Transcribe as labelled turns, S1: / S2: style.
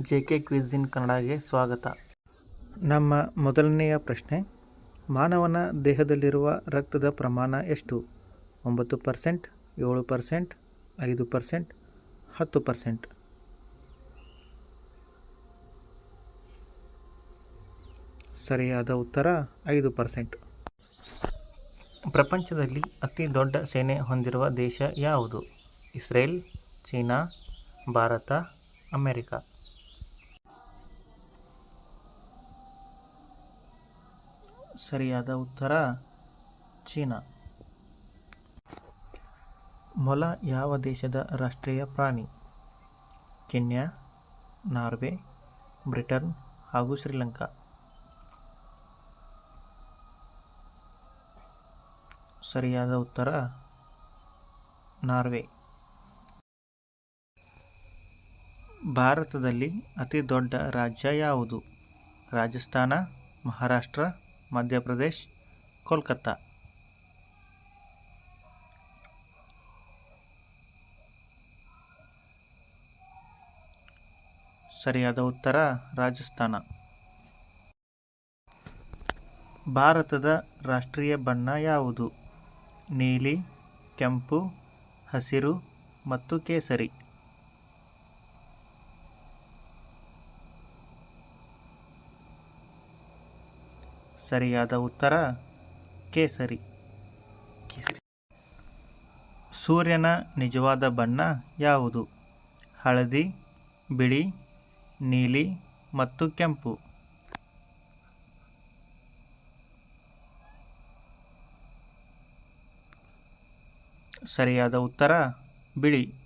S1: JK quiz ಇನ್ ಕನ್ನಡಗೆ ಸ್ವಾಗತ. ನಮ್ಮ ಮೊದಲನೆಯ ಪ್ರಶ್ನೆ, ಮಾನವನ ದೇಹದಲ್ಲಿರುವ ರಕ್ತದ ಪ್ರಮಾಣ ಎಷ್ಟು? 9%, 7%, 5%, 10%. ಸರಿಯಾದ ಉತ್ತರ 5%. ಪ್ರಪಂಚದಲ್ಲಿ ಅತಿ ದೊಡ್ಡ ಸೇನೆ ಹೊಂದಿರುವ ದೇಶ ಯಾವುದು? Israel, China, Bharat, America. ಸರಿಯಾದ ಉತ್ತರ ಚೀನಾ. ಮೊಲ ಯಾವ ದೇಶದ ರಾಷ್ಟ್ರೀಯ ಪ್ರಾಣಿ? ಕೆನ್ಯಾ, ನಾರ್ವೆ, ಬ್ರಿಟನ್ ಹಾಗೂ ಶ್ರೀಲಂಕಾ. ಸರಿಯಾದ ಉತ್ತರ ನಾರ್ವೆ. ಭಾರತದಲ್ಲಿ ಅತಿ ದೊಡ್ಡ ರಾಜ್ಯ ಯಾವುದು? ರಾಜಸ್ಥಾನ, ಮಹಾರಾಷ್ಟ್ರ, ಮಧ್ಯಪ್ರದೇಶ್, ಕೋಲ್ಕತ್ತಾ. ಸರಿಯಾದ ಉತ್ತರ ರಾಜಸ್ಥಾನ. ಭಾರತದ ರಾಷ್ಟ್ರೀಯ ಬಣ್ಣ ಯಾವುದು? ನೀಲಿ, ಕೆಂಪು, ಹಸಿರು ಮತ್ತು ಕೇಸರಿ. ಸರಿಯಾದ ಉತ್ತರ ಕೇಸರಿ. ಸೂರ್ಯನ ನಿಜವಾದ ಬಣ್ಣ ಯಾವುದು? ಹಳದಿ, ಬಿಳಿ, ನೀಲಿ ಮತ್ತು ಕೆಂಪು. ಸರಿಯಾದ ಉತ್ತರ ಬಿಳಿ.